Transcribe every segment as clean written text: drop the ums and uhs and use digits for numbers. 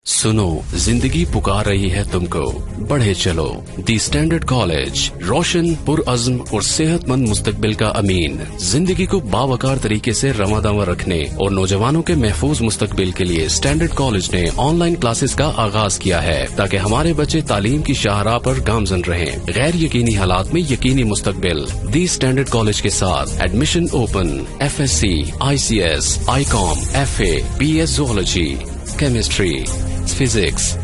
सुनो, जिंदगी पुकार रही है तुमको, बढ़े चलो। दी स्टैंडर्ड कॉलेज, रोशन, पुरअज़्म और सेहतमंद मुस्तकबिल का अमीन। जिंदगी को बावकार तरीके से रवादावा रखने और नौजवानों के महफूज मुस्तकबिल के लिए स्टैंडर्ड कॉलेज ने ऑनलाइन क्लासेस का आगाज किया है, ताकि हमारे बच्चे तालीम की शाहराह पर गामजन रहें। गैर यकीनी हालात में यकीनी मुस्तकबिल। दी स्टैंडर्ड कॉलेज के साथ admission open. FSC, ICS, ICOM, FA, BS Zoology, Chemistry, Physics,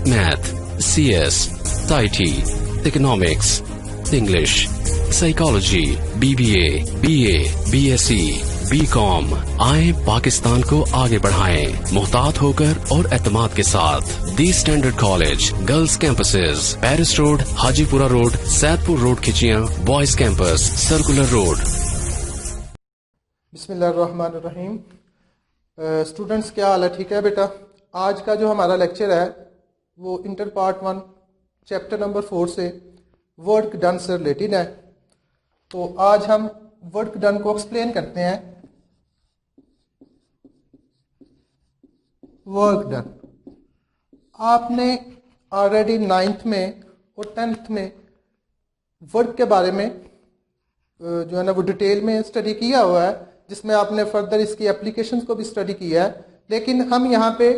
Math, CS, IT, Economics, English, Psychology, BBA, BA, BSc, BCom। आए पाकिस्तान को आगे बढ़ाएं, मुहतात होकर और एतमाद के साथ। The standard college, girls campuses, Paris road, Hajipura road, Saidpur road Khichian, boys campus, circular road. बिस्मिल्लाहिर्रहमानिर्रहीम। स्टूडेंट्स, क्या हाल है? ठीक है बेटा। आज का जो हमारा लेक्चर है वो इंटर पार्ट 1 चैप्टर नंबर 4 से वर्क डन से रिलेटेड है। तो आज हम वर्क डन को एक्सप्लेन करते हैं। वर्क डन आपने ऑलरेडी 9th में और 10th में वर्क के बारे में जो है ना वो डिटेल में स्टडी किया हुआ है, जिसमें आपने फर्दर इसकी एप्लीकेशंस को भी स्टडी किया है। लेकिन हम यहाँ पे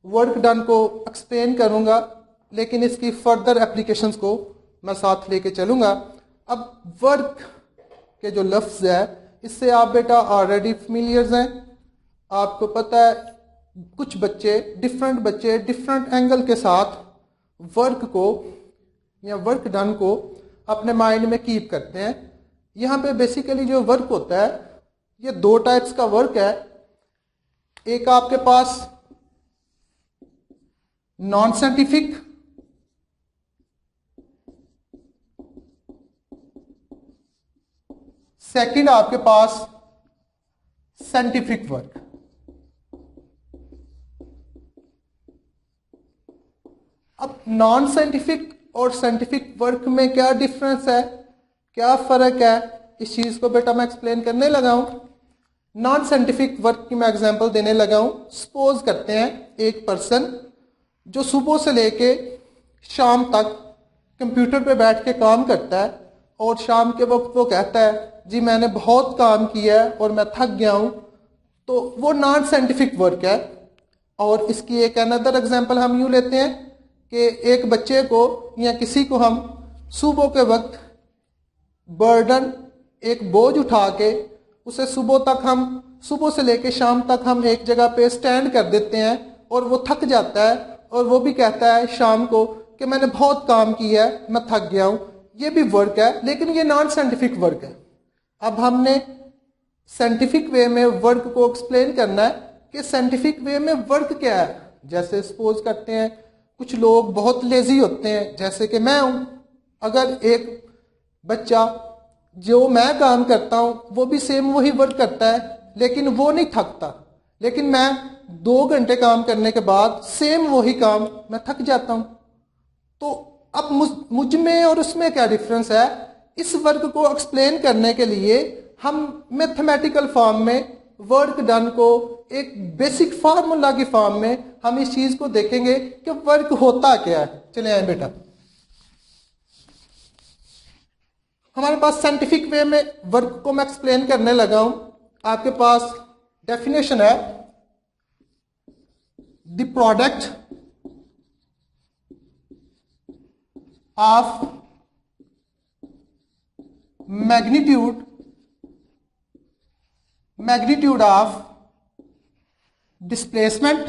वर्क डन को एक्सप्लेन करूँगा, लेकिन इसकी फर्दर एप्लीकेशंस को मैं साथ लेके चलूँगा। अब वर्क के जो लफ्ज़ है, इससे आप बेटा ऑलरेडी फेमिलियर्स हैं। आपको पता है कुछ बच्चे डिफरेंट एंगल के साथ वर्क को या वर्क डन को अपने माइंड में कीप करते हैं। यहाँ पे बेसिकली जो वर्क होता है, ये 2 टाइप्स का वर्क है। एक आपके पास नॉन साइंटिफिक, सेकंड आपके पास साइंटिफिक वर्क। अब नॉन साइंटिफिक और साइंटिफिक वर्क में क्या डिफरेंस है, क्या फर्क है, इस चीज को बेटा मैं एक्सप्लेन करने लगा हूं। नॉन साइंटिफिक वर्क की मैं एग्जांपल देने लगा हूं। सपोज करते हैं एक पर्सन जो सुबह से लेके शाम तक कंप्यूटर पे बैठ के काम करता है, और शाम के वक्त वो कहता है जी मैंने बहुत काम किया है और मैं थक गया हूं, तो वो नॉन साइंटिफिक वर्क है। और इसकी एक अनदर एग्जांपल हम यूँ लेते हैं कि एक बच्चे को या किसी को हम सुबह के वक्त बर्डन, एक बोझ उठा के उसे सुबह से लेके शाम तक हम एक जगह पे स्टैंड कर देते हैं, और वो थक जाता है, और वो भी कहता है शाम को कि मैंने बहुत काम किया है, मैं थक गया हूं। ये भी वर्क है, लेकिन ये नॉन साइंटिफिक वर्क है। अब हमने साइंटिफिक वे में वर्क को एक्सप्लेन करना है कि साइंटिफिक वे में वर्क क्या है। जैसे सपोज करते हैं कुछ लोग बहुत लेजी होते हैं, जैसे कि मैं हूं। अगर एक बच्चा जो मैं काम करता हूं वो भी सेम वही वर्क करता है, लेकिन वो नहीं थकता, लेकिन मैं 2 घंटे काम करने के बाद सेम वही काम मैं थक जाता हूं। तो अब मुझ में और उसमें क्या डिफरेंस है, इस वर्क को एक्सप्लेन करने के लिए हम मैथमेटिकल फॉर्म में वर्क डन को एक बेसिक फार्मूला की फॉर्म में हम इस चीज को देखेंगे कि वर्क होता क्या है। चले आए बेटा। हमारे पास साइंटिफिक वे में वर्क को मैं एक्सप्लेन करने लगा हूं। आपके पास डेफिनेशन है, the product of magnitude of displacement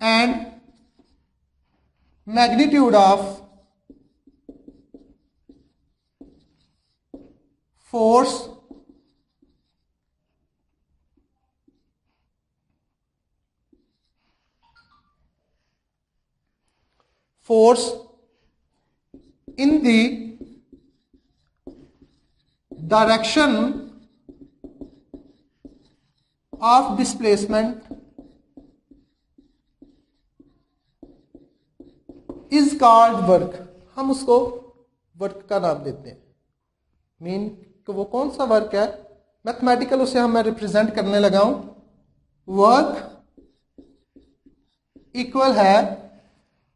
and magnitude of force in the direction of displacement is called work. हम उसको वर्क का नाम देते हैं। मीन कि वो कौन सा वर्क है मैथमेटिकल उसे हम मैं रिप्रेजेंट करने लगा हूं। वर्क इक्वल है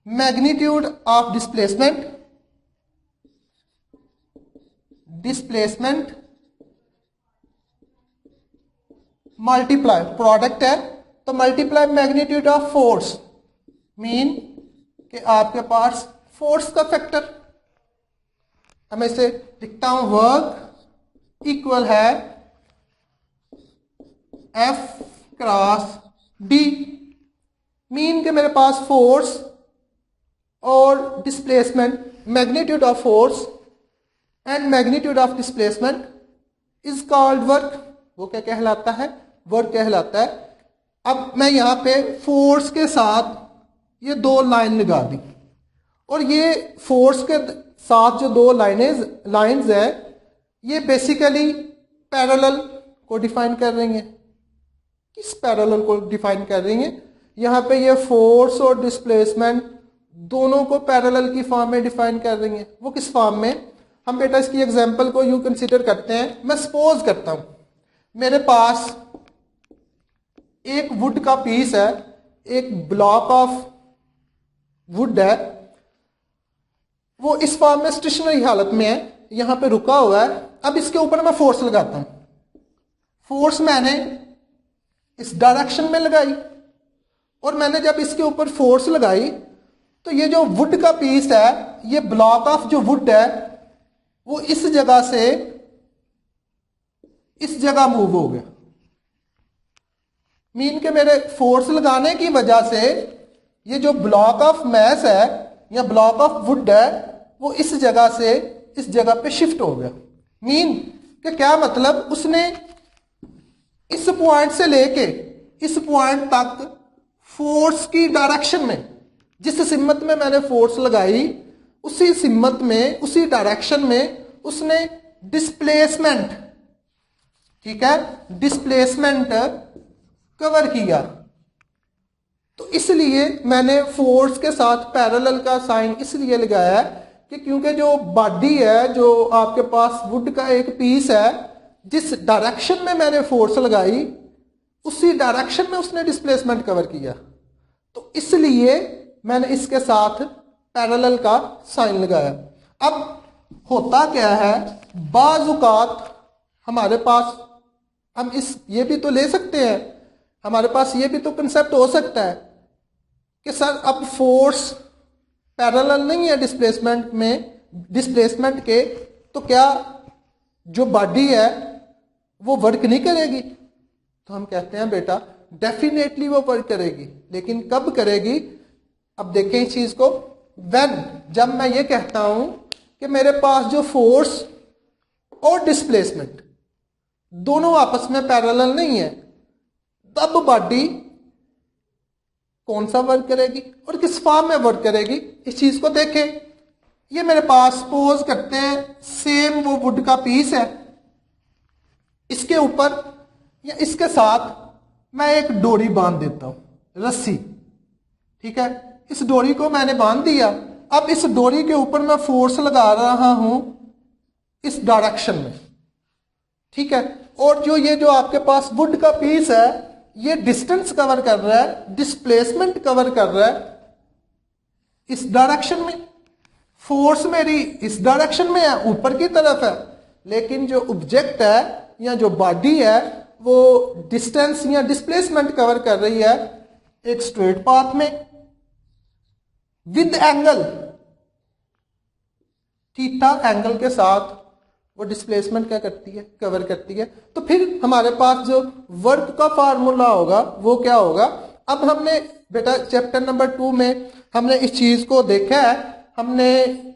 magnitude of displacement multiply, product है तो multiply magnitude of force, mean कि आपके पास फोर्स का फैक्टर। मैं इसे लिखता हूं, वर्क इक्वल है एफ क्रॉस डी, मीन के मेरे पास फोर्स और displacement, magnitude of force and magnitude of displacement is called work. वो क्या कहलाता है? वर्क कहलाता है। अब मैं यहां पे फोर्स के साथ ये दो लाइन लगा दी, और ये फोर्स के साथ जो दो लाइंस है ये बेसिकली पैरेलल को डिफाइन कर रही हैं। किस पैरेलल को डिफाइन कर रही हैं? यहाँ पे ये फोर्स और डिस्प्लेसमेंट दोनों को पैरेलल की फॉर्म में डिफाइन कर रही हैं। वो किस फॉर्म में? हम बेटा इसकी एग्जांपल को यूं कंसीडर करते हैं। मैं सपोज करता हूं मेरे पास एक वुड का पीस है, एक ब्लॉक ऑफ वुड है, वो इस फॉर्म में स्टेशनरी हालत में है, यहां पे रुका हुआ है। अब इसके ऊपर मैं फोर्स लगाता हूं। फोर्स मैंने इस डायरेक्शन में लगाई, और मैंने जब इसके ऊपर फोर्स लगाई तो ये जो वुड का पीस है, ये ब्लॉक ऑफ जो वुड है, वो इस जगह से इस जगह मूव हो गया। मीन के मेरे फोर्स लगाने की वजह से ये जो ब्लॉक ऑफ मैस है या ब्लॉक ऑफ वुड है, वो इस जगह से इस जगह पे शिफ्ट हो गया। मीन के क्या मतलब? उसने इस पॉइंट से लेके इस पॉइंट तक फोर्स की डायरेक्शन में, जिस सिम्मत में मैंने फोर्स लगाई, उसी सिम्मत में, उसी डायरेक्शन में उसने डिस्प्लेसमेंट, ठीक है, डिस्प्लेसमेंट कवर किया। तो इसलिए मैंने फोर्स के साथ पैरेलल का साइन इसलिए लगाया है कि क्योंकि जो बॉडी है, जो आपके पास वुड का एक पीस है, जिस डायरेक्शन में मैंने फोर्स लगाई उसी डायरेक्शन में उसने डिस्प्लेसमेंट कवर किया। तो इसलिए मैंने इसके साथ पैरेलल का साइन लगाया। अब होता क्या है, बाज़ औक़ात हमारे पास, हम ये भी तो ले सकते हैं, हमारे पास ये भी तो कंसेप्ट हो सकता है कि सर अब फोर्स पैरेलल नहीं है डिस्प्लेसमेंट के, तो क्या जो बॉडी है वो वर्क नहीं करेगी? तो हम कहते हैं बेटा डेफिनेटली वो वर्क करेगी, लेकिन कब करेगी? अब देखें इस चीज को। जब मैं ये कहता हूं कि मेरे पास जो फोर्स और डिस्प्लेसमेंट दोनों आपस में पैरेलल नहीं है, तब बॉडी कौन सा वर्क करेगी और किस फॉर्म में वर्क करेगी? इस चीज को देखें। ये मेरे पास सपोज करते हैं सेम वो वुड का पीस है, इसके ऊपर या इसके साथ मैं एक डोरी बांध देता हूं, रस्सी, ठीक है। इस डोरी को मैंने बांध दिया। अब इस डोरी के ऊपर मैं फोर्स लगा रहा हूं इस डायरेक्शन में, ठीक है। और जो आपके पास वुड का पीस है, ये डिस्टेंस कवर कर रहा है, डिस्प्लेसमेंट कवर कर रहा है इस डायरेक्शन में। फोर्स मेरी इस डायरेक्शन में है, ऊपर की तरफ है, लेकिन जो ऑब्जेक्ट है या जो बॉडी है वो डिस्टेंस या डिस्प्लेसमेंट कवर कर रही है एक स्ट्रेट पाथ में विद एंगल थीटा एंगल के साथ। वो डिस्प्लेसमेंट क्या करती है? कवर करती है। तो फिर हमारे पास जो वर्क का फार्मूला होगा वो क्या होगा? अब हमने बेटा चैप्टर नंबर 2 में हमने इस चीज को देखा है।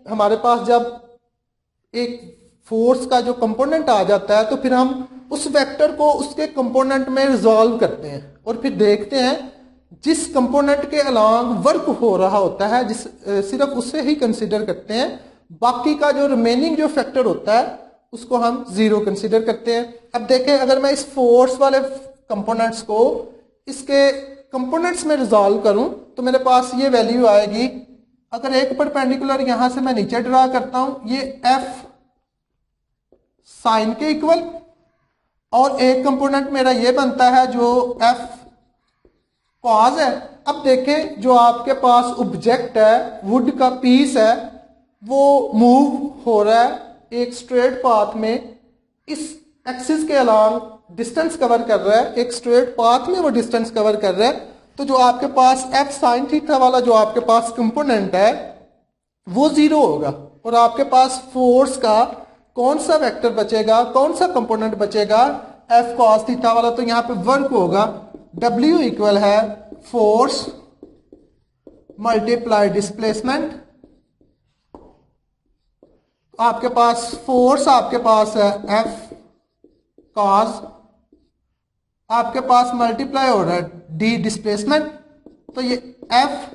हमारे पास जब एक फोर्स का जो कंपोनेंट आ जाता है तो फिर हम उस वेक्टर को उसके कंपोनेंट में रिजॉल्व करते हैं और फिर देखते हैं जिस कंपोनेंट के अलोंग वर्क हो रहा होता है, सिर्फ उसे ही कंसीडर करते हैं। बाकी का जो रिमेनिंग जो फैक्टर होता है उसको हम जीरो कंसीडर करते हैं। अब देखें, अगर मैं इस फोर्स वाले कंपोनेंट्स को इसके कंपोनेंट्स में रिजॉल्व करूं तो मेरे पास ये वैल्यू आएगी। अगर एक परपेंडिकुलर यहां से मैं नीचे ड्रा करता हूं, ये एफ साइन के इक्वल, और एक कंपोनेंट मेरा ये बनता है जो एफ कॉज है। अब देखें जो आपके पास ऑब्जेक्ट है, वुड का पीस है, वो मूव हो रहा है एक स्ट्रेट पाथ में, इस एक्सिस के अलोंग डिस्टेंस कवर कर रहा है, एक स्ट्रेट पाथ में वो डिस्टेंस कवर कर रहा है। तो जो आपके पास एफ साइन थीटा वाला जो आपके पास कंपोनेंट है वो 0 होगा, और आपके पास फोर्स का कौन सा वेक्टर बचेगा, कौन सा कंपोनेंट बचेगा, एफ कॉस थीटा वाला। तो यहाँ पे वर्क होगा W इक्वल है फोर्स मल्टीप्लाई डिस्प्लेसमेंट। आपके पास फोर्स आपके पास है एफ कॉस, आपके पास मल्टीप्लाई हो रहा है डी डिस्प्लेसमेंट, तो ये F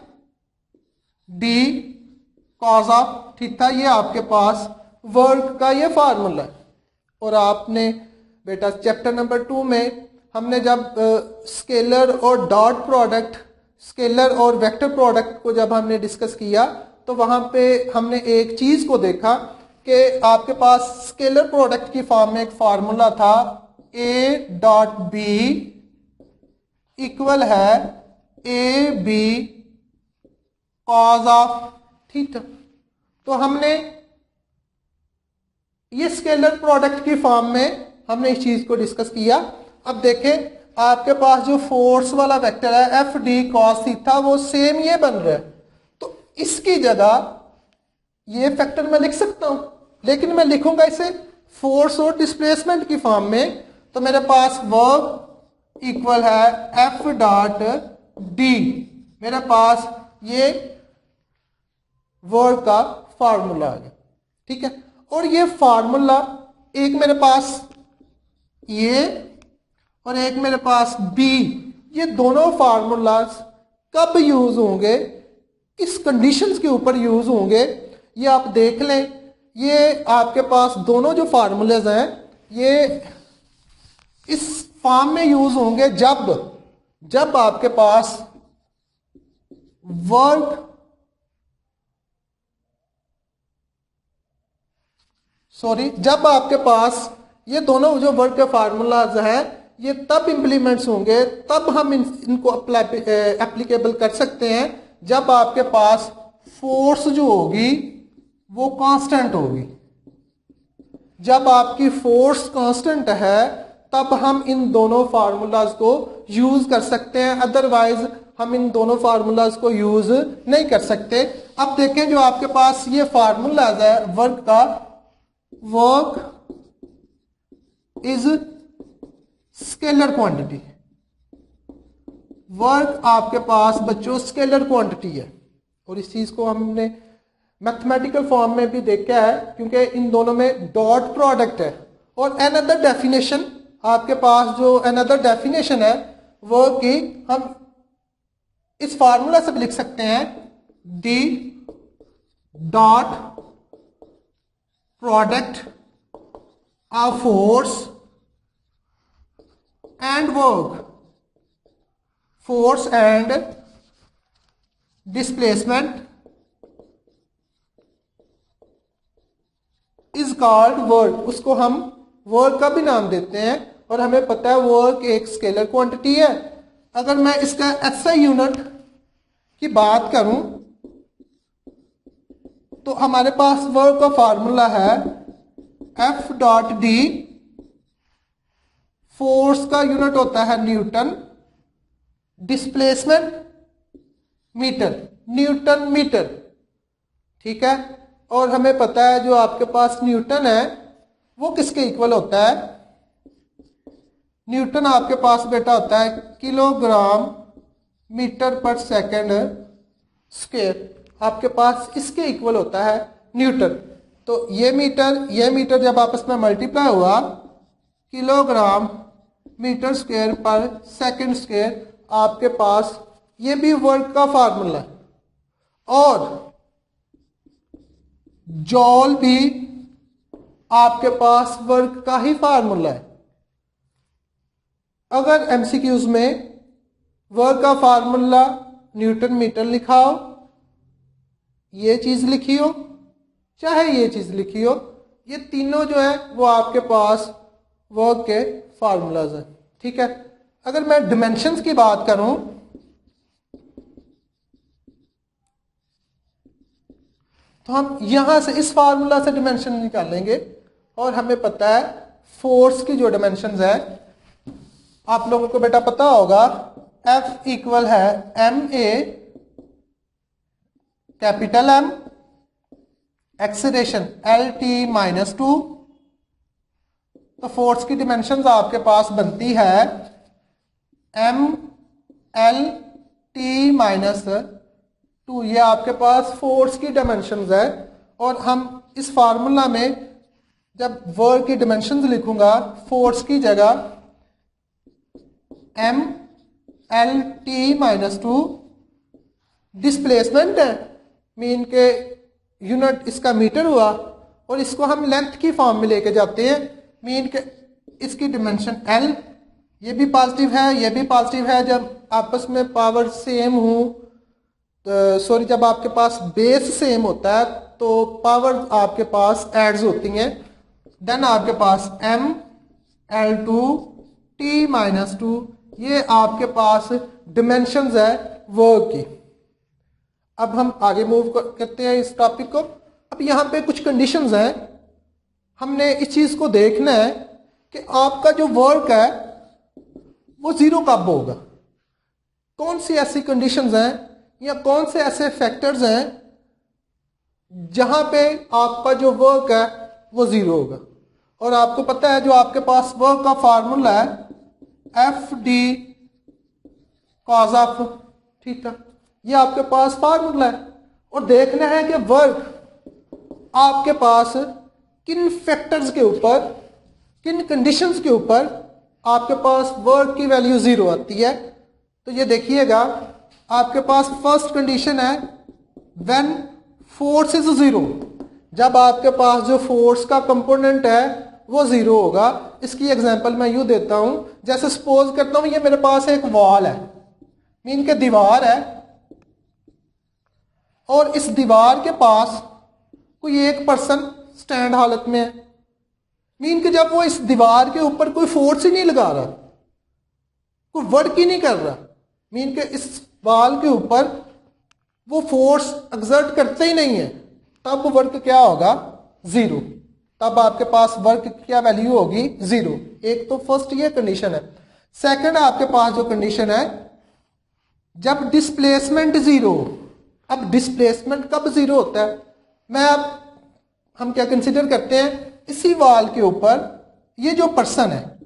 D cos of theta, ये आपके पास वर्क का ये फार्मूला है। और आपने बेटा चैप्टर नंबर 2 में हमने जब स्केलर और डॉट प्रोडक्ट, स्केलर और वेक्टर प्रोडक्ट को जब हमने डिस्कस किया तो वहां पे हमने एक चीज को देखा कि आपके पास स्केलर प्रोडक्ट की फॉर्म में एक फार्मूला था ए डॉट बी इक्वल है A B cos of theta. तो हमने ये स्केलर प्रोडक्ट की फॉर्म में हमने इस चीज को डिस्कस किया। अब देखें आपके पास जो फोर्स वाला वेक्टर है एफ डी कॉस थीटा वो सेम ये बन रहा है, तो इसकी जगह ये फैक्टर मैं लिख सकता हूं, लेकिन मैं लिखूंगा इसे फोर्स और डिस्प्लेसमेंट की फॉर्म में। तो मेरे पास वर्क इक्वल है एफ डॉट डी, मेरे पास ये वर्क का फार्मूला आ गया, ठीक है। और ये फार्मूला एक मेरे पास ये और एक मेरे पास बी, ये दोनों फार्मूलाज कब यूज होंगे, किस कंडीशंस के ऊपर यूज होंगे, ये आप देख लें। ये आपके पास दोनों जो फार्मूलेज हैं ये इस फॉर्म में यूज होंगे जब आपके पास वर्क जब आपके पास ये दोनों जो वर्क के फार्मूलाज हैं ये तब इंप्लीमेंट्स होंगे, तब हम इनको एप्लीकेबल कर सकते हैं जब आपके पास फोर्स जो होगी वो कांस्टेंट होगी। जब आपकी फोर्स कांस्टेंट है तब हम इन दोनों फार्मूलाज को यूज कर सकते हैं, अदरवाइज हम इन दोनों फार्मूलाज को यूज नहीं कर सकते। अब देखें जो आपके पास ये फार्मूलाज है वर्क का, work is scalar quantity, work आपके पास बच्चों स्केलर क्वांटिटी है। और इस चीज को हमने मैथमेटिकल फॉर्म में भी देखा है क्योंकि इन दोनों में डॉट प्रोडक्ट है। और अनदर डेफिनेशन आपके पास जो अनदर डेफिनेशन है वर्क की हम इस फार्मूला से भी लिख सकते हैं, D dot product of force and work, force and displacement is called work. उसको हम वर्क का भी नाम देते हैं और हमें पता है वर्क एक स्केलर क्वांटिटी है। अगर मैं इसका एसआई यूनिट की बात करूं तो हमारे पास वर्क का फार्मूला है एफ डॉट डी, फोर्स का यूनिट होता है newton, displacement metre, newton metre, ठीक है। और हमें पता है जो आपके पास न्यूटन है वो किसके इक्वल होता है, न्यूटन आपके पास बेटा होता है किलोग्राम मीटर पर सेकंड स्क्वायर, आपके पास इसके इक्वल होता है न्यूटन। तो ये मीटर जब आपस में मल्टीप्लाई हुआ किलोग्राम मीटर स्क्वायर पर सेकंड स्क्वायर, आपके पास ये भी वर्क का फार्मूला है। और जॉल भी आपके पास वर्क का ही फार्मूला है। अगर एमसीक्यूज में वर्क का फार्मूला न्यूटन मीटर लिखा हो, ये चीज लिखी हो, चाहे ये चीज लिखी हो, ये तीनों जो है वो आपके पास वर्क के फार्मूलाज हैं। ठीक है, अगर मैं डिमेंशंस की बात करूं तो हम यहां से इस फार्मूला से डिमेंशन निकालेंगे और हमें पता है फोर्स की जो डिमेंशंस है, आप लोगों को बेटा पता होगा F इक्वल है MA capital M acceleration LT-2। तो फोर्स की डिमेंशंस आपके पास बनती है MLT-2। ये आपके पास फोर्स की डिमेंशंस है और हम इस फार्मूला में जब वर्क की डिमेंशंस लिखूंगा फोर्स की जगह MLT-2 डिस्प्लेसमेंट है, मीन के यूनिट इसका मीटर हुआ और इसको हम लेंथ की फॉर्म में लेके जाते हैं, मीन के इसकी डिमेंशन L, ये भी पॉजिटिव है ये भी पॉजिटिव है। जब आपस में पावर सेम हो सॉरी जब आपके पास बेस सेम होता है तो पावर आपके पास एड्स होती हैं, देन आपके पास ML2T-2 ये आपके पास डिमेंशंस है वर्क की। अब हम आगे मूव करते हैं इस टॉपिक को। अब यहाँ पे कुछ कंडीशंस हैं, हमने इस चीज को देखना है कि आपका जो वर्क है वो जीरो कब होगा। कौन सी ऐसी कंडीशंस हैं या कौन से ऐसे फैक्टर्स हैं जहां पे आपका जो वर्क है वो जीरो होगा। और आपको पता है जो आपके पास वर्क का फार्मूला है FD cos ऑफ थीटा, ये आपके पास फार्मूला है। और देखना है कि वर्क आपके पास किन फैक्टर्स के ऊपर किन कंडीशंस के ऊपर आपके पास वर्क की वैल्यू जीरो आती है। तो ये देखिएगा आपके पास फर्स्ट कंडीशन है व्हेन फोर्स इज जीरो, जब आपके पास जो फोर्स का कंपोनेंट है वो जीरो होगा। इसकी एग्जांपल मैं यूं देता हूं, जैसे सपोज करता हूं ये मेरे पास एक वॉल है, मीन के दीवार है और इस दीवार के पास कोई एक पर्सन स्टैंड हालत में है, मीन के जब वो इस दीवार के ऊपर कोई फोर्स ही नहीं लगा रहा, कोई वर्क ही नहीं कर रहा, मीन के इस वॉल के ऊपर वो फोर्स एक्सर्ट करते ही नहीं है, तब वर्क क्या होगा जीरो। तब आपके पास वर्क की क्या वैल्यू होगी जीरो। एक तो फर्स्ट ये कंडीशन है। सेकंड आपके पास जो कंडीशन है जब डिस्प्लेसमेंट जीरो। अब डिस्प्लेसमेंट कब जीरो होता है, हम क्या कंसीडर करते हैं, इसी वॉल के ऊपर ये जो पर्सन है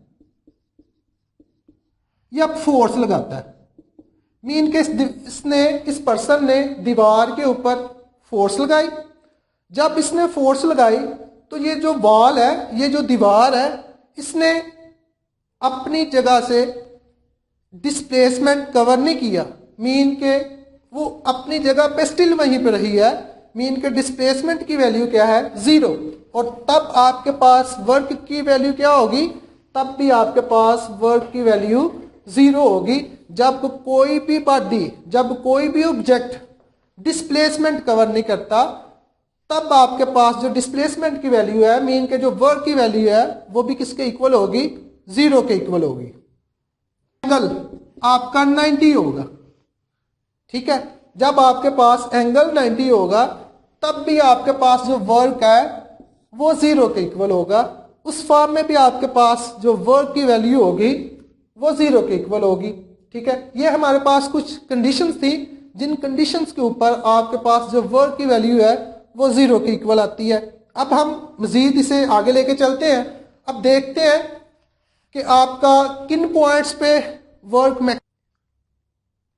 ये अब फोर्स लगाता है, मीन के इस पर्सन ने दीवार के ऊपर फोर्स लगाई। जब इसने फोर्स लगाई तो ये जो वॉल है ये जो दीवार है इसने अपनी जगह से डिस्प्लेसमेंट कवर नहीं किया, मीन के वो अपनी जगह पे स्टिल वहीं पे रही है, मीन के डिस्प्लेसमेंट की वैल्यू क्या है जीरो। और तब आपके पास वर्क की वैल्यू क्या होगी, तब भी आपके पास वर्क की वैल्यू जीरो होगी जब कोई भी बॉडी जब कोई भी ऑब्जेक्ट डिस्प्लेसमेंट कवर नहीं करता, तब आपके पास जो डिस्प्लेसमेंट की वैल्यू है मीन के जो वर्क की वैल्यू है वो भी किसके इक्वल होगी, जीरो के इक्वल होगी। एंगल आपका 90 होगा, ठीक है। जब आपके पास एंगल 90 होगा तब भी आपके पास जो वर्क है वो जीरो के इक्वल होगा। उस फॉर्म में भी आपके पास जो वर्क की वैल्यू होगी वो जीरो के इक्वल होगी, ठीक है। ये हमारे पास कुछ कंडीशंस थी जिन कंडीशंस के ऊपर आपके पास जो वर्क की वैल्यू है वो जीरो के इक्वल आती है। अब हम मजीद इसे आगे लेके चलते हैं। अब देखते हैं कि आपका किन पॉइंट्स पे वर्क में।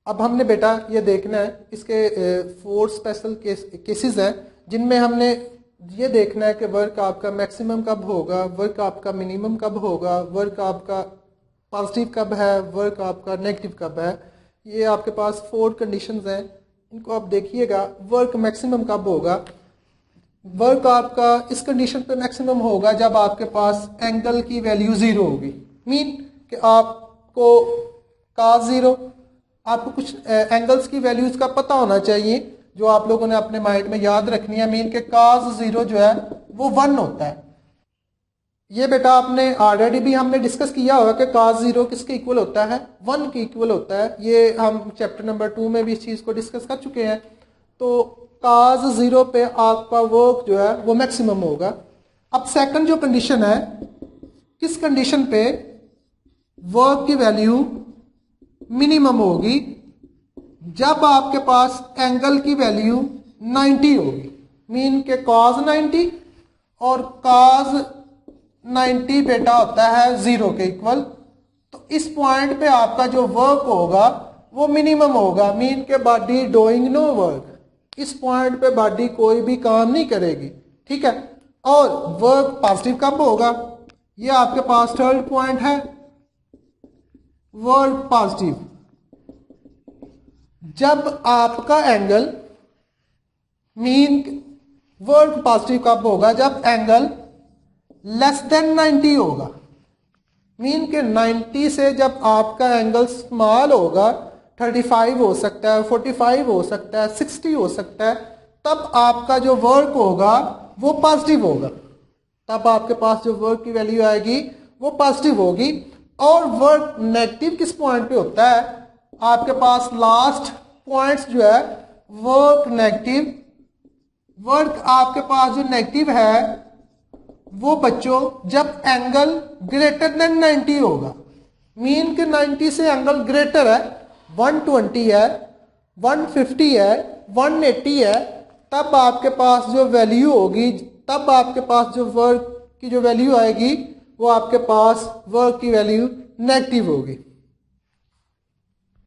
अब हमने बेटा ये देखना है, इसके 4 स्पेशल केसेस हैं जिनमें हमने ये देखना है कि वर्क आपका मैक्सिमम कब होगा, वर्क आपका मिनिमम कब होगा, वर्क आपका पॉजिटिव कब है, वर्क आपका नेगेटिव कब है। ये आपके पास 4 कंडीशंस हैं, इनको आप देखिएगा। वर्क मैक्सिमम कब होगा, वर्क आपका इस कंडीशन पे मैक्सिमम होगा जब आपके पास एंगल की वैल्यू जीरो होगी, मीन कि आपको cos जीरो, आपको कुछ एंगल्स की वैल्यूज का पता होना चाहिए जो आप लोगों ने अपने माइंड में याद रखनी है। मीन के cos जीरो जो है वो 1 होता है, ये बेटा आपने ऑलरेडी भी हमने डिस्कस किया होगा कि cos 0 किसके इक्वल होता है, 1 के इक्वल होता है। ये हम चैप्टर नंबर 2 में भी इस चीज़ को डिस्कस कर चुके हैं। तो cos 0 पे आपका वर्क जो है वो मैक्सिमम होगा। अब सेकंड जो कंडीशन है, किस कंडीशन पे वर्क की वैल्यू मिनिमम होगी, जब आपके पास एंगल की वैल्यू 90 होगी। मीन के cos 90 और cos 90 बेटा होता है 0 के इक्वल। तो इस पॉइंट पे आपका जो वर्क होगा वो मिनिमम होगा। मीन के बॉडी डूइंग नो वर्क, इस पॉइंट पे बॉडी कोई भी काम नहीं करेगी, ठीक है। और वर्क पॉजिटिव कब होगा, ये आपके पास थर्ड पॉइंट है, वर्क पॉजिटिव जब आपका एंगल, मीन वर्क पॉजिटिव कब होगा, जब एंगल लेस देन 90 होगा। मीन के 90 से जब आपका एंगल स्मॉल होगा, 35 हो सकता है, 45 हो सकता है, 60 हो सकता है, तब आपका जो वर्क होगा वो पॉजिटिव होगा। तब आपके पास जो वर्क की वैल्यू आएगी वो पॉजिटिव होगी। और वर्क नेगेटिव किस पॉइंट पे होता है, आपके पास लास्ट पॉइंट्स जो है वर्क नेगेटिव, वर्क आपके पास जो नेगेटिव है वो बच्चों जब एंगल ग्रेटर देन 90 होगा। मीन के 90 से एंगल ग्रेटर है, 120 है, 150 है, 180 है, तब आपके पास जो वैल्यू होगी, तब आपके पास जो वर्क की जो वैल्यू आएगी वो आपके पास वर्क की वैल्यू नेगेटिव होगी।